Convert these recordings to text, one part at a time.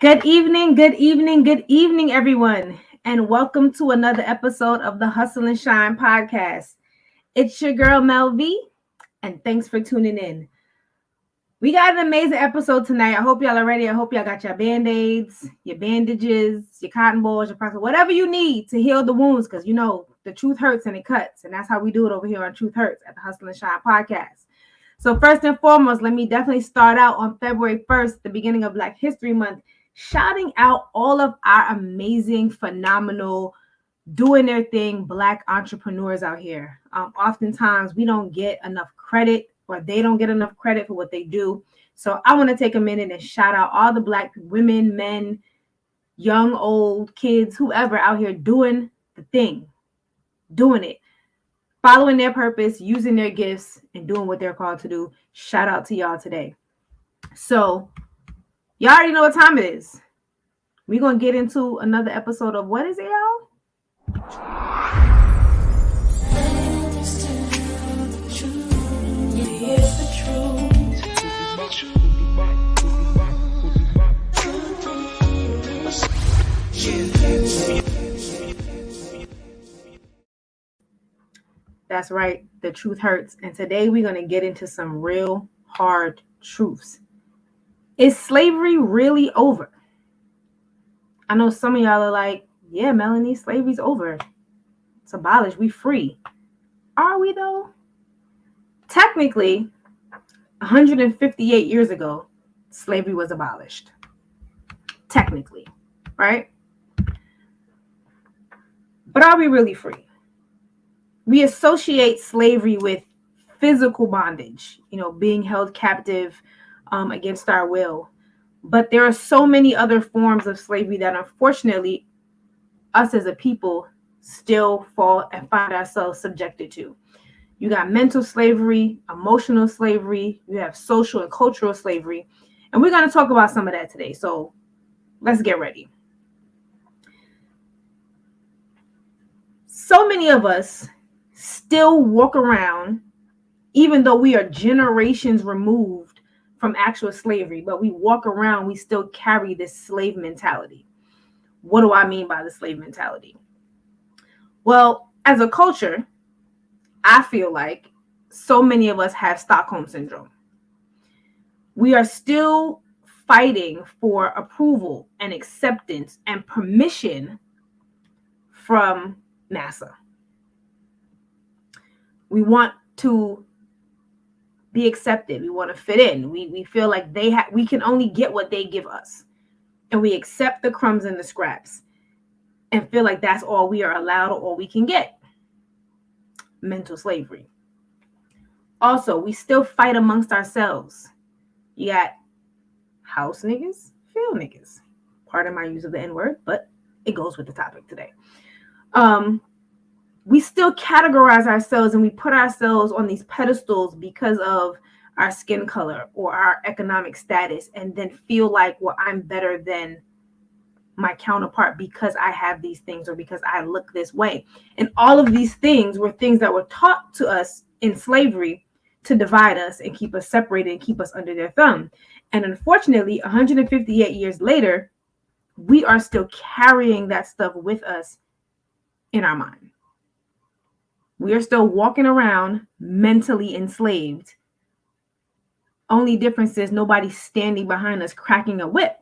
good evening, everyone, and welcome to another episode of the Hustle and Shine podcast. It's your girl, Mel V, and thanks for tuning in. We got an amazing episode tonight. I hope y'all are ready. I hope y'all got your band-aids, your bandages, your cotton balls, your process, whatever you need to heal the wounds, because you know the truth hurts and it cuts, and that's how we do it over here on Truth Hurts at the Hustle and Shine podcast. So first and foremost, let me definitely start out on February 1st, the beginning of Black History Month, shouting out all of our amazing, phenomenal, doing their thing Black entrepreneurs out here. Oftentimes, we don't get enough credit, or they don't get enough credit for what they do. So I want to take a minute and shout out all the Black women, men, young, old, kids, whoever out here doing the thing, doing it, following their purpose, using their gifts, and doing what they're called to do. Shout out to y'all today. So y'all already know what time it is. We're going to get into another episode of what is it, y'all? That's right. The truth hurts. And today we're going to get into some real hard truths. Is slavery really over? I know some of y'all are like, yeah, Melanie, slavery's over. It's abolished. We free. Are we though? Technically, 158 years ago, slavery was abolished. Technically, right? But are we really free? We associate slavery with physical bondage, being held captive against our will. But there are so many other forms of slavery that unfortunately us as a people still fall and find ourselves subjected to. You got mental slavery, emotional slavery, you have social and cultural slavery. And we're going to talk about some of that today. So let's get ready. So many of us still walk around, even though we are generations removed from actual slavery, but we walk around, we still carry this slave mentality. What do I mean by the slave mentality? Well, as a culture, I feel like so many of us have Stockholm syndrome. We are still fighting for approval and acceptance and permission from NASA. We want to be accepted. We want to fit in. We feel like we can only get what they give us. And we accept the crumbs and the scraps and feel like that's all we are allowed or all we can get. Mental slavery. Also, we still fight amongst ourselves. You got house niggas, field niggas. Pardon my use of the N-word, but it goes with the topic today. We still categorize ourselves and we put ourselves on these pedestals because of our skin color or our economic status, and then feel like, well, I'm better than my counterpart because I have these things or because I look this way. And all of these things were things that were taught to us in slavery to divide us and keep us separated and keep us under their thumb. And unfortunately, 158 years later, we are still carrying that stuff with us in our mind. We are still walking around mentally enslaved. Only difference is nobody's standing behind us cracking a whip.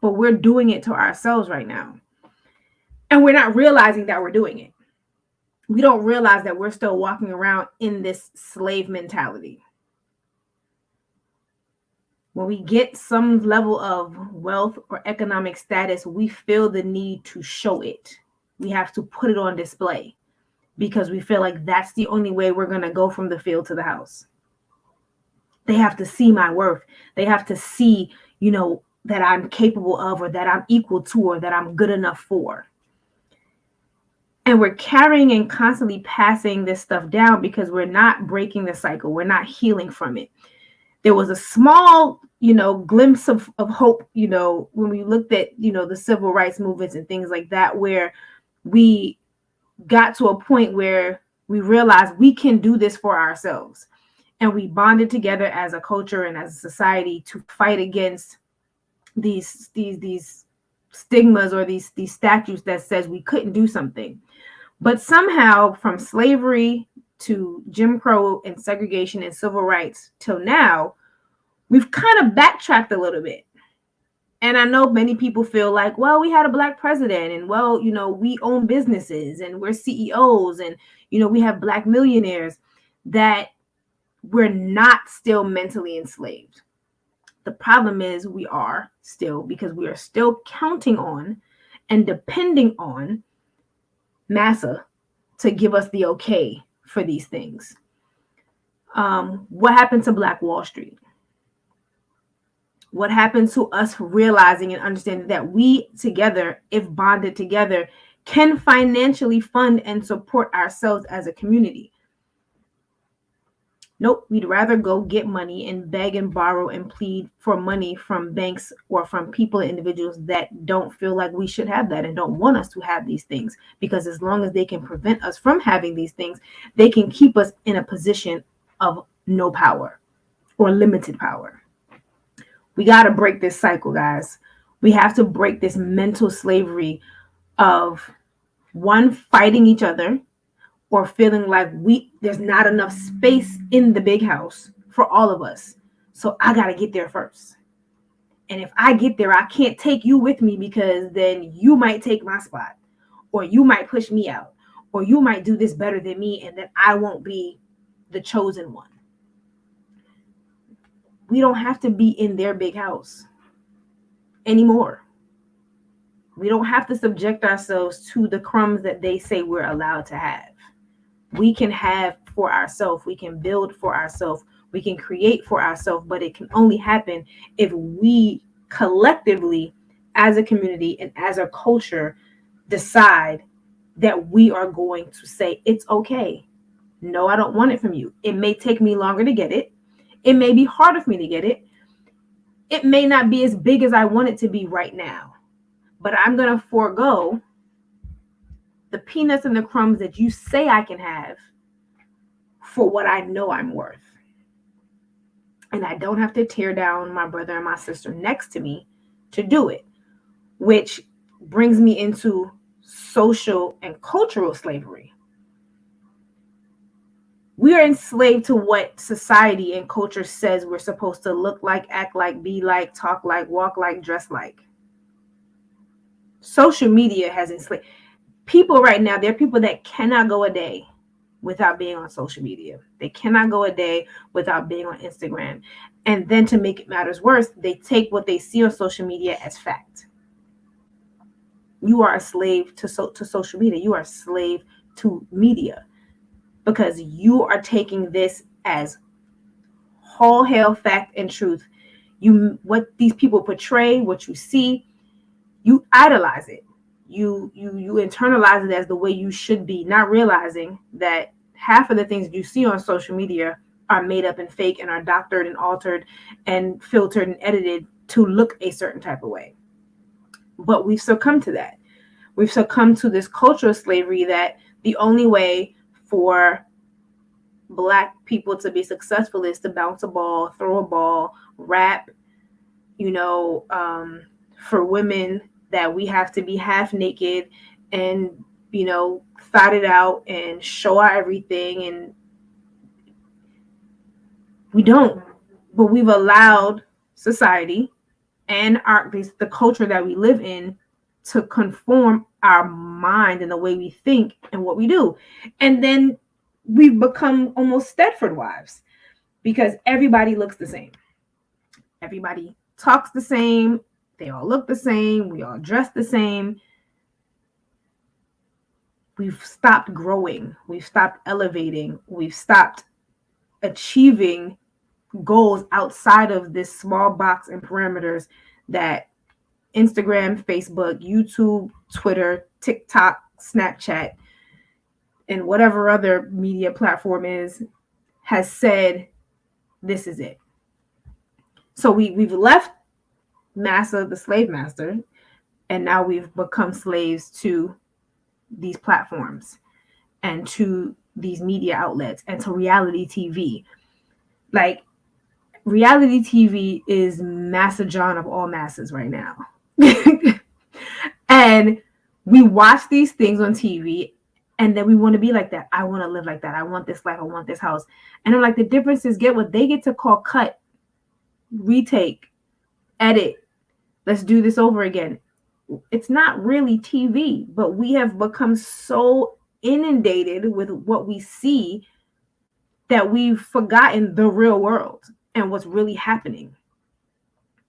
But we're doing it to ourselves right now. And we're not realizing that we're doing it. We don't realize that we're still walking around in this slave mentality. When we get some level of wealth or economic status, we feel the need to show it. We have to put it on display because we feel like that's the only way we're going to go from the field to the house. They have to see my worth. They have to see, that I'm capable of, or that I'm equal to, or that I'm good enough for. And we're carrying and constantly passing this stuff down because we're not breaking the cycle. We're not healing from it. There was a small, glimpse of hope, when we looked at, the civil rights movements and things like that, where we got to a point where we realized we can do this for ourselves. And we bonded together as a culture and as a society to fight against these stigmas or these statutes that says we couldn't do something. But somehow from slavery to Jim Crow and segregation and civil rights till now, we've kind of backtracked a little bit. And I know many people feel like, well, we had a black president, and well, we own businesses and we're CEOs, and we have black millionaires, that we're not still mentally enslaved. The problem is we are still, because we are still counting on and depending on massa to give us the okay for these things. What happened to Black Wall Street? What happened to us realizing and understanding that we together, if bonded together, can financially fund and support ourselves as a community? Nope, we'd rather go get money and beg and borrow and plead for money from banks or from people and individuals that don't feel like we should have that and don't want us to have these things. Because as long as they can prevent us from having these things, they can keep us in a position of no power or limited power. We got to break this cycle, guys. We have to break this mental slavery of one, fighting each other, or feeling like there's not enough space in the big house for all of us. So I got to get there first. And if I get there, I can't take you with me, because then you might take my spot, or you might push me out, or you might do this better than me, and then I won't be the chosen one. We don't have to be in their big house anymore. We don't have to subject ourselves to the crumbs that they say we're allowed to have. We can have for ourselves. We can build for ourselves. We can create for ourselves, but it can only happen if we collectively, as a community and as a culture, decide that we are going to say, it's okay. No, I don't want it from you. It may take me longer to get it. It may be harder for me to get it. It may not be as big as I want it to be right now, but I'm going to forego the peanuts and the crumbs that you say I can have for what I know I'm worth. And I don't have to tear down my brother and my sister next to me to do it, which brings me into social and cultural slavery. We are enslaved to what society and culture says we're supposed to look like, act like, be like, talk like, walk like, dress like. Social media has enslaved people right now. There are people that cannot go a day without being on social media. They cannot go a day without being on Instagram. And then to make it matters worse, they take what they see on social media as fact. You are a slave to social media. You are a slave to media, because you are taking this as whole hell fact and truth. What these people portray, what you see, you idolize it. You internalize it as the way you should be, not realizing that half of the things you see on social media are made up and fake and are doctored and altered and filtered and edited to look a certain type of way. But we've succumbed to that. We've succumbed to this cultural slavery that the only way for Black people to be successful is to bounce a ball, throw a ball, rap, for women that we have to be half naked and, fight it out and show our everything. And we don't, but we've allowed society and the culture that we live in to conform our mind and the way we think and what we do. And then we've become almost Stepford wives, because everybody looks the same. Everybody talks the same. They all look the same. We all dress the same. We've stopped growing. We've stopped elevating. We've stopped achieving goals outside of this small box and parameters that Instagram, Facebook, YouTube, Twitter, TikTok, Snapchat, and whatever other media platform has said, this is it. So we've left massa, the slave master, and now we've become slaves to these platforms and to these media outlets and to reality TV. Like, reality TV is Massa John of all masses right now. And we watch these things on TV and then we want to be like that. I want to live like that. I want this life. I want this house. And I'm like, the difference is get what they get to call cut, retake, edit. Let's do this over again. It's not really TV, but we have become so inundated with what we see that we've forgotten the real world and what's really happening.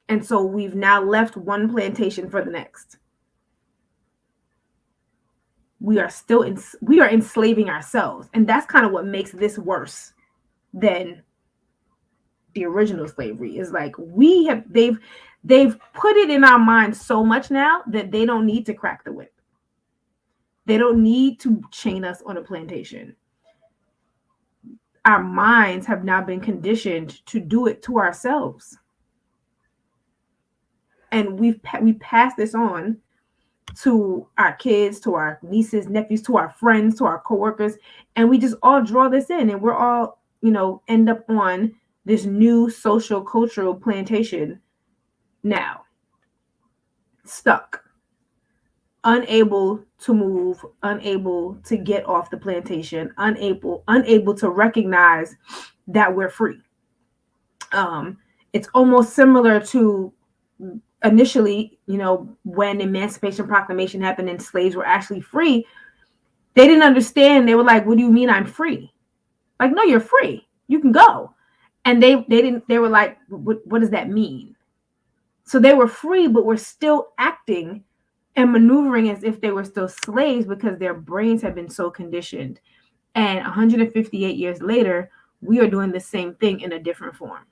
And so we've now left one plantation for the next. We are enslaving ourselves. And that's kind of what makes this worse than the original slavery. Is like they've put it in our minds so much now that they don't need to crack the whip. They don't need to chain us on a plantation. Our minds have now been conditioned to do it to ourselves. And we pass this on to our kids, to our nieces, nephews, to our friends, to our coworkers, and we just all draw this in, and we're all, end up on this new social cultural plantation now, stuck, unable to move, unable to get off the plantation, unable to recognize that we're free. It's almost similar to initially, when Emancipation Proclamation happened and slaves were actually free. They didn't understand. They were like, what do you mean I'm free? Like, no, you're free. You can go. And they were like, what does that mean? So they were free, but were still acting and maneuvering as if they were still slaves because their brains have been so conditioned. And 158 years later, we are doing the same thing in a different form.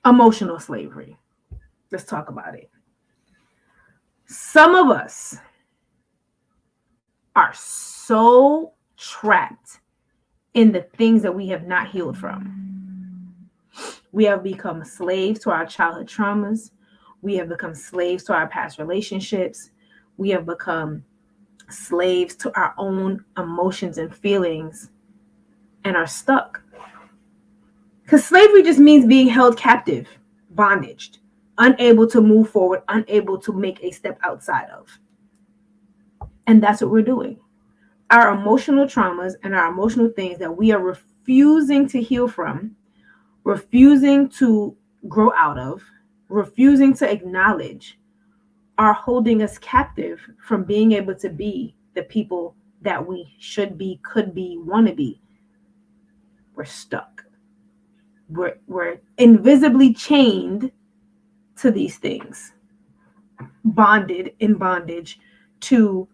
Emotional slavery. Let's talk about it. Some of us are so trapped in the things that we have not healed from. We have become slaves to our childhood traumas. We have become slaves to our past relationships. We have become slaves to our own emotions and feelings and are stuck. Because slavery just means being held captive, bondaged, unable to move forward, unable to make a step outside of. And that's what we're doing. Our emotional traumas and our emotional things that we are refusing to heal from, refusing to grow out of, refusing to acknowledge, are holding us captive from being able to be the people that we should be, could be, want to be. We're stuck. We're invisibly chained to these things, bonded in bondage to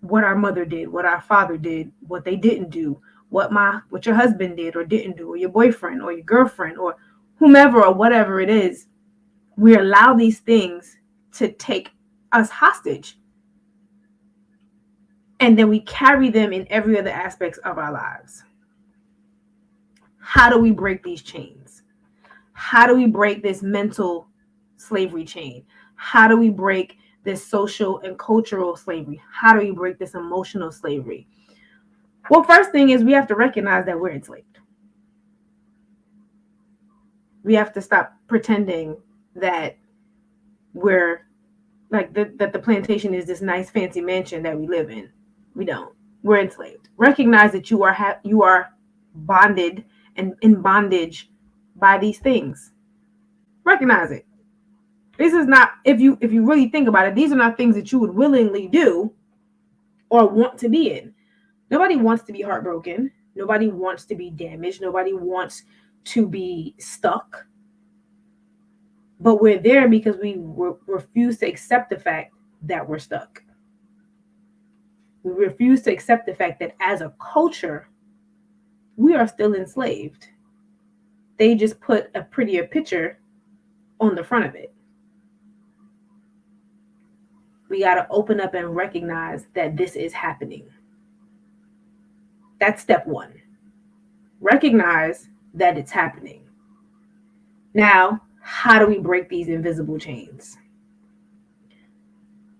what our mother did, what our father did, what they didn't do, what your husband did or didn't do, or your boyfriend or your girlfriend or whomever or whatever it is. We allow these things to take us hostage. And then we carry them in every other aspect of our lives. How do we break these chains? How do we break this mental slavery chain? How do we break this social and cultural slavery? How do we break this emotional slavery? Well, first thing is we have to recognize that we're enslaved. We have to stop pretending that we're like that the plantation is this nice fancy mansion that we live in. We don't. We're enslaved. Recognize that you are bonded and in bondage by these things. Recognize it. This is not, if you really think about it, these are not things that you would willingly do or want to be in. Nobody wants to be heartbroken. Nobody wants to be damaged. Nobody wants to be stuck. But we're there because we refuse to accept the fact that we're stuck. We refuse to accept the fact that as a culture, we are still enslaved. They just put a prettier picture on the front of it. We got to open up and recognize that this is happening. That's step one. Recognize that it's happening. Now, how do we break these invisible chains?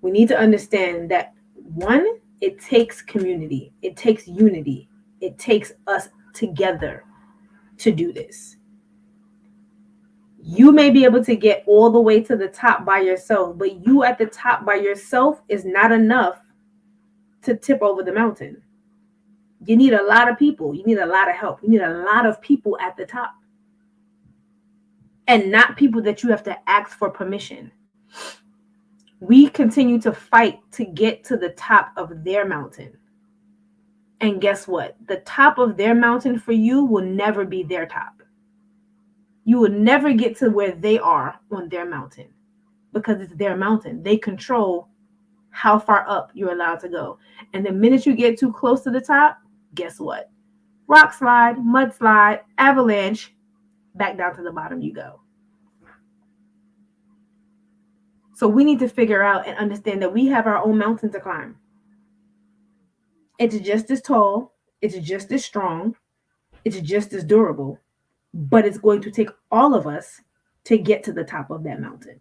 We need to understand that, one, it takes community. It takes unity. It takes us together to do this. You may be able to get all the way to the top by yourself, but you at the top by yourself is not enough to tip over the mountain. You need a lot of people. You need a lot of help. You need a lot of people at the top. And not people that you have to ask for permission. We continue to fight to get to the top of their mountain. And guess what? The top of their mountain for you will never be their top. You will never get to where they are on their mountain because it's their mountain. They control how far up you're allowed to go. And the minute you get too close to the top, guess what? Rock slide, mudslide, avalanche, back down to the bottom you go. So we need to figure out and understand that we have our own mountain to climb. It's just as tall, it's just as strong, it's just as durable, but it's going to take all of us to get to the top of that mountain.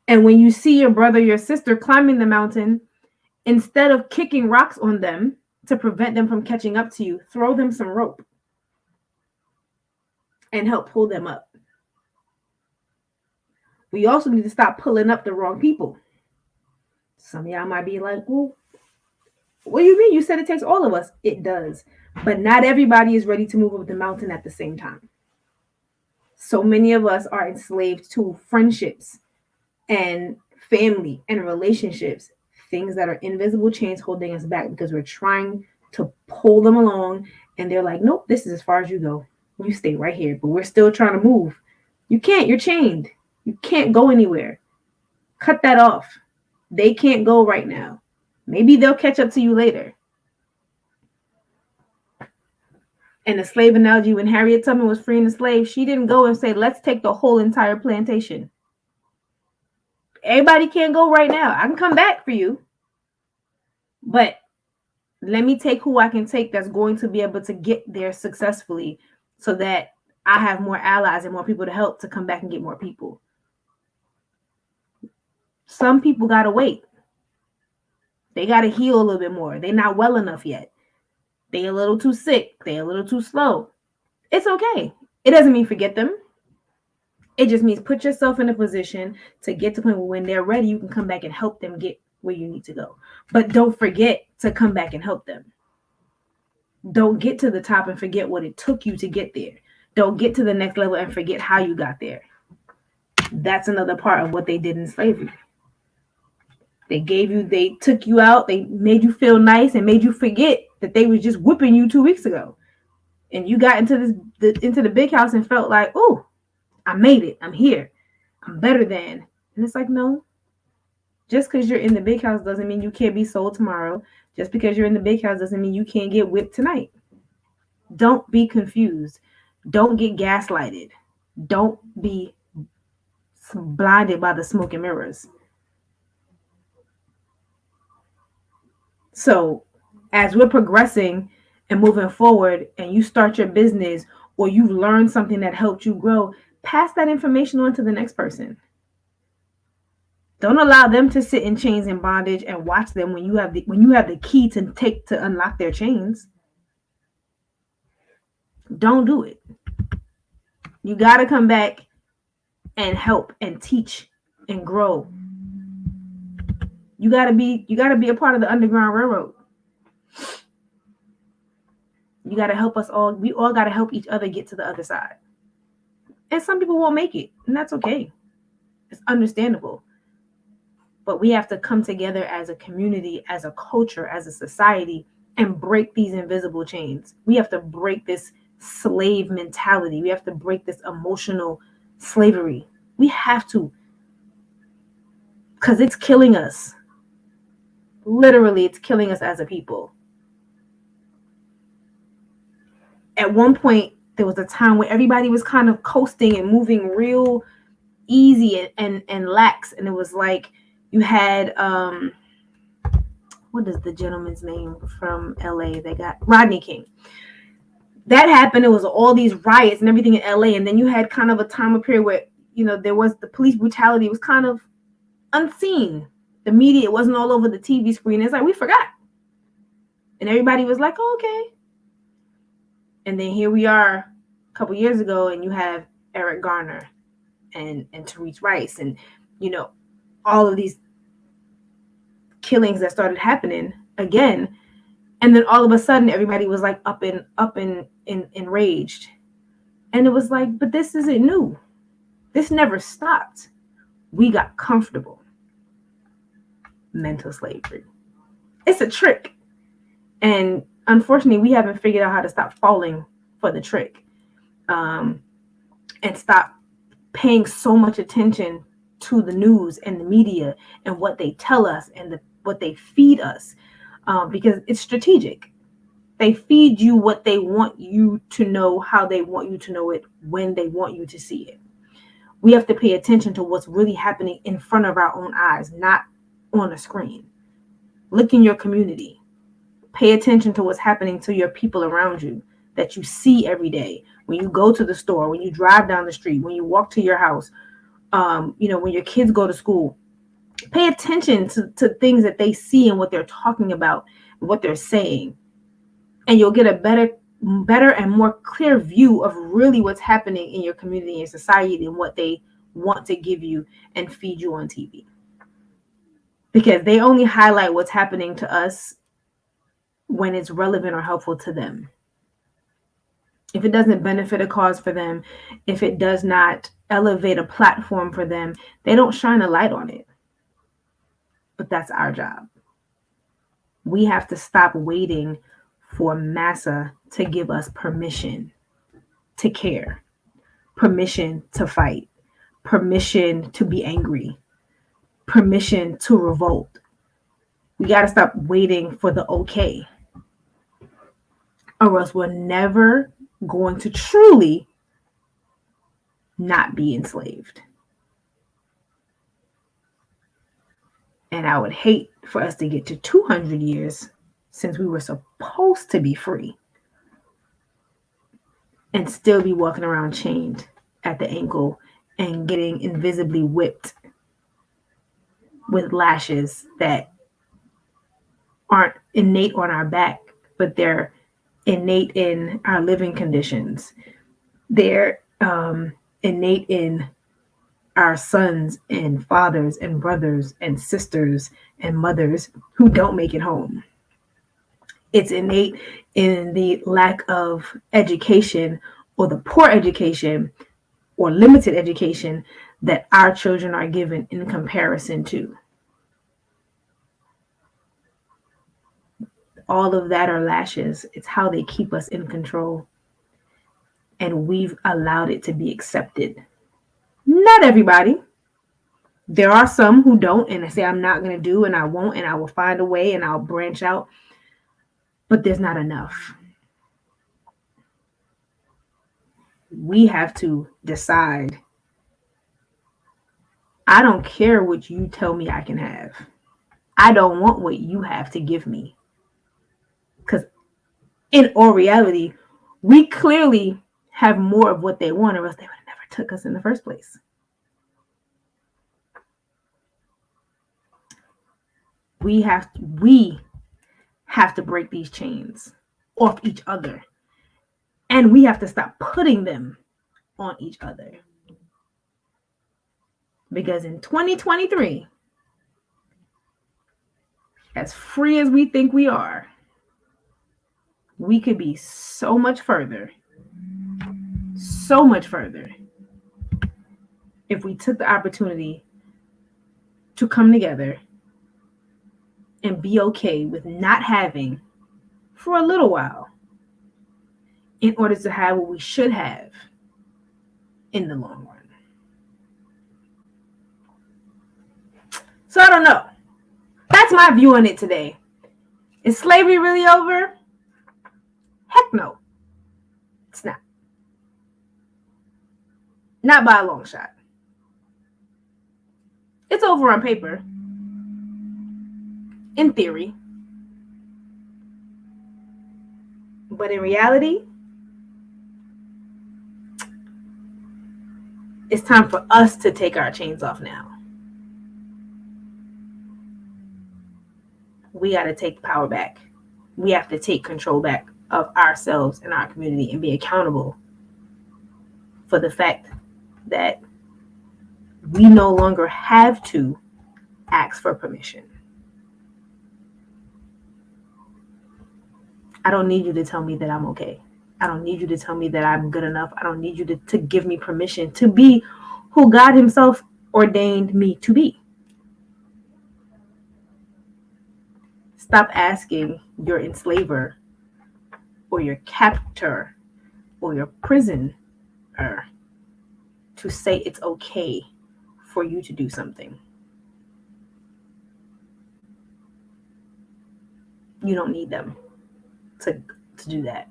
And when you see your brother, your sister climbing the mountain, instead of kicking rocks on them to prevent them from catching up to you, throw them some rope and help pull them up. We also need to stop pulling up the wrong people. Some of y'all might be like, well, what do you mean? You said it takes all of us. It does. But not everybody is ready to move up the mountain at the same time. So many of us are enslaved to friendships and family and relationships, things that are invisible chains holding us back because we're trying to pull them along. And they're like, nope, this is as far as you go. You stay right here. But we're still trying to move. You can't. You're chained. You can't go anywhere. Cut that off. They can't go right now. Maybe they'll catch up to you later. And the slave analogy, when Harriet Tubman was freeing the slaves, she didn't go and say, let's take the whole entire plantation. Everybody can't go right now. I can come back for you. But let me take who I can take that's going to be able to get there successfully so that I have more allies and more people to help to come back and get more people. Some people got to wait. They got to heal a little bit more. They're not well enough yet. They're a little too sick. They're a little too slow. It's okay. It doesn't mean forget them. It just means put yourself in a position to get to the point where when they're ready, you can come back and help them get where you need to go. But don't forget to come back and help them. Don't get to the top and forget what it took you to get there. Don't get to the next level and forget how you got there. That's another part of what they did in slavery. They took you out, they made you feel nice and made you forget that they was just whipping you 2 weeks ago. And you got into the big house and felt like, oh, I made it. I'm here. I'm better than. And it's like, no. Just because you're in the big house doesn't mean you can't be sold tomorrow. Just because you're in the big house doesn't mean you can't get whipped tonight. Don't be confused. Don't get gaslighted. Don't be blinded by the smoke and mirrors. So as we're progressing and moving forward and you start your business or you've learned something that helped you grow, pass that information on to the next person. Don't allow them to sit in chains and bondage and watch them when you have the key to unlock their chains. Don't do it. You got to come back and help and teach and grow. You gotta be a part of the Underground Railroad. You gotta help us all. We all gotta help each other get to the other side. And some people won't make it, and that's okay. It's understandable. But we have to come together as a community, as a culture, as a society, and break these invisible chains. We have to break this slave mentality. We have to break this emotional slavery. We have to. Because it's killing us. Literally, it's killing us as a people. At one point, there was a time where everybody was kind of coasting and moving real easy and lax. And it was like you had, what is the gentleman's name from LA? They got Rodney King. That happened. It was all these riots and everything in LA. And then you had kind of a time of period where, there was the police brutality was kind of unseen. The media, it wasn't all over the TV screen. It's like, we forgot. And everybody was like, oh, okay. And then here we are a couple years ago, and you have Eric Garner and Therese Rice and, all of these killings that started happening again. And then all of a sudden, everybody was like up and enraged. And it was like, but this isn't new. This never stopped. We got comfortable. Mental slavery. It's a trick. And unfortunately, we haven't figured out how to stop falling for the trick. And stop paying so much attention to the news and the media and what they tell us and what they feed us. Because it's strategic. They feed you what they want you to know, how they want you to know it, when they want you to see it. We have to pay attention to what's really happening in front of our own eyes, not on a screen. Look in your community. Pay attention to what's happening to your people around you that you see every day. When you go to the store, when you drive down the street, when you walk to your house, when your kids go to school. Pay attention to things that they see and what they're talking about, what they're saying. And you'll get a better and more clear view of really what's happening in your community and society than what they want to give you and feed you on TV. Because they only highlight what's happening to us when it's relevant or helpful to them. If it doesn't benefit a cause for them, if it does not elevate a platform for them, they don't shine a light on it. But that's our job. We have to stop waiting for massa to give us permission to care, permission to fight, permission to be angry, permission to revolt. We got to stop waiting for the okay, or else we're never going to truly not be enslaved. And I would hate for us to get to 200 years since we were supposed to be free and still be walking around chained at the ankle and getting invisibly whipped with lashes that aren't innate on our back, but they're innate in our living conditions. They're innate in our sons and fathers and brothers and sisters and mothers who don't make it home. It's innate in the lack of education or the poor education or limited education that our children are given in comparison to. All of that are lashes. It's how they keep us in control. And we've allowed it to be accepted. Not everybody. There are some who don't, and they say, I'm not going to do, and I won't, and I will find a way, and I'll branch out. But there's not enough. We have to decide. I don't care what you tell me I can have. I don't want what you have to give me. Because in all reality, we clearly have more of what they want, or else they would have never took us in the first place. We have to break these chains off each other. And we have to stop putting them on each other. Because in 2023, as free as we think we are, we could be so much further if we took the opportunity to come together and be okay with not having for a little while in order to have what we should have in the long run. So I don't know. That's my view on it today. Is slavery really over? Heck no. It's not. Not by a long shot. It's over on paper. In theory. But in reality, it's time for us to take our chains off now. We got to take power back. We have to take control back of ourselves and our community and be accountable for the fact that we no longer have to ask for permission. I don't need you to tell me that I'm okay. I don't need you to tell me that I'm good enough. I don't need you to give me permission to be who God himself ordained me to be. Stop asking your enslaver or your captor or your prisoner to say it's okay for you to do something. You don't need them to do that.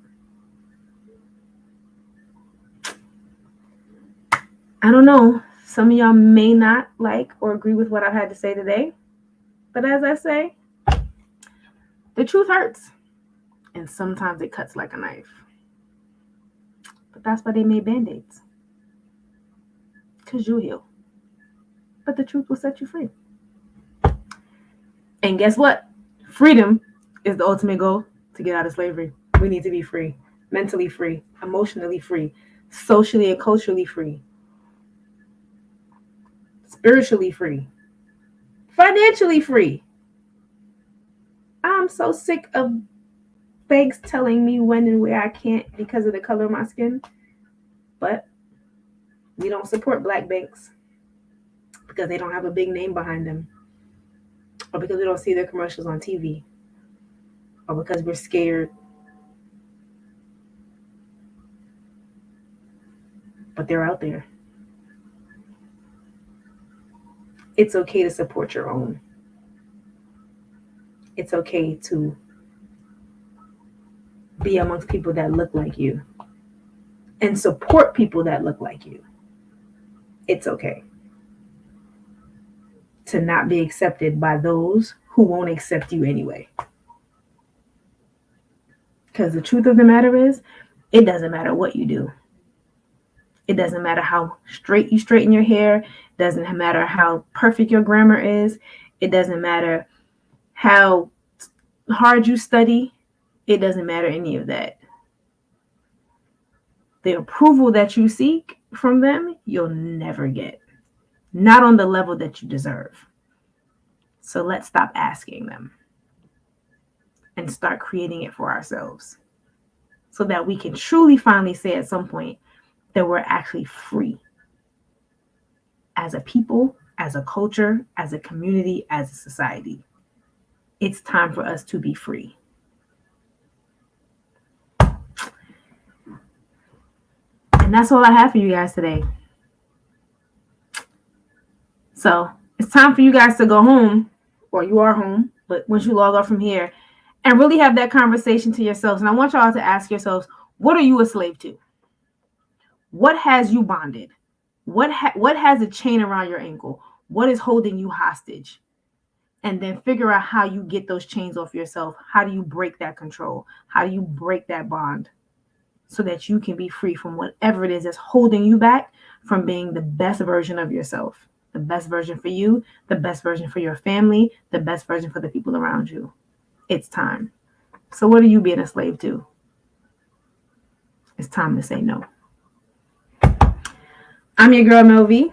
I don't know. Some of y'all may not like or agree with what I've had to say today. But as I say, the truth hurts. And sometimes it cuts like a knife. But that's why they made Band-Aids. Because you'll heal. But the truth will set you free. And guess what? Freedom is the ultimate goal to get out of slavery. We need to be free. Mentally free. Emotionally free. Socially and culturally free. Spiritually free. Financially free. I'm so sick of banks telling me when and where I can't because of the color of my skin. But we don't support black banks because they don't have a big name behind them, or because we don't see their commercials on TV, or because we're scared. But they're out there. It's okay to support your own. It's okay to be amongst people that look like you and support people that look like you. It's okay to not be accepted by those who won't accept you anyway. Because the truth of the matter is, it doesn't matter what you do. It doesn't matter how straight you straighten your hair. It doesn't matter how perfect your grammar is. It doesn't matter how hard you study. It doesn't matter any of that. The approval that you seek from them, you'll never get. Not on the level that you deserve. So let's stop asking them and start creating it for ourselves so that we can truly finally say at some point that we're actually free as a people, as a culture, as a community, as a society. It's time for us to be free. And that's all I have for you guys today. So it's time for you guys to go home, or you are home, but once you log off from here, and really have that conversation to yourselves. And I want y'all to ask yourselves, what are you a slave to? What has you bonded? What has a chain around your ankle? What is holding you hostage? And then figure out how you get those chains off yourself. How do you break that control? How do you break that bond so that you can be free from whatever it is that's holding you back from being the best version of yourself? The best version for you, the best version for your family, the best version for the people around you. It's time. So what are you being a slave to? It's time to say no. I'm your girl, Mel V.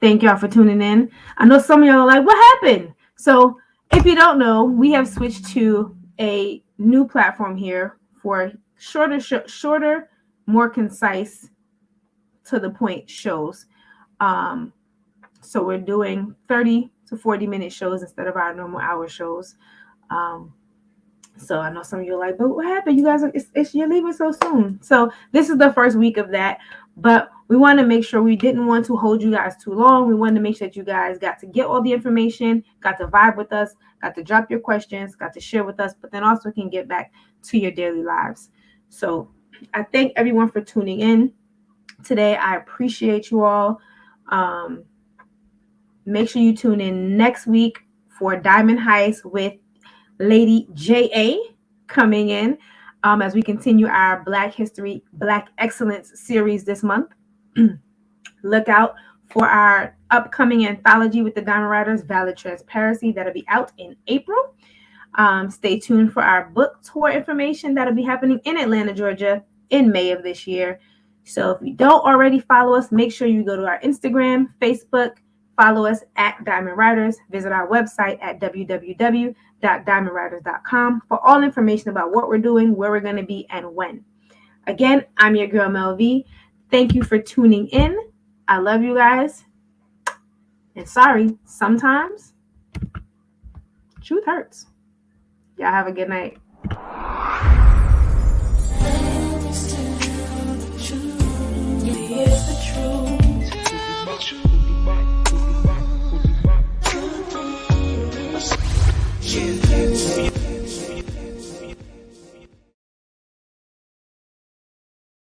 Thank y'all for tuning in. I know some of y'all are like, what happened? So if you don't know, we have switched to a new platform here for shorter, more concise, to the point shows. So we're doing 30 to 40 minute shows instead of our normal hour shows. So I know some of you are like, but what happened? You guys, you're leaving so soon. So this is the first week of that. But we want to make sure we didn't want to hold you guys too long. We wanted to make sure that you guys got to get all the information, got to vibe with us, got to drop your questions, got to share with us, but then also can get back to your daily lives. So I thank everyone for tuning in today. I appreciate you all. Make sure you tune in next week for Diamond Heist with Lady J.A. coming in as we continue our Black History, Black Excellence series this month. Look out for our upcoming anthology with the Diamond Writers, Valid Transparency, that'll be out in April. Stay tuned for our book tour information that'll be happening in Atlanta, Georgia in May of this year. So if you don't already follow us, make sure you go to our Instagram, Facebook, follow us at Diamond Riders. Visit our website at www.diamondriders.com for all information about what we're doing, where we're going to be, and when. Again, I'm your girl, Mel V. Thank you for tuning in. I love you guys. And sorry, sometimes truth hurts. Y'all have a good night.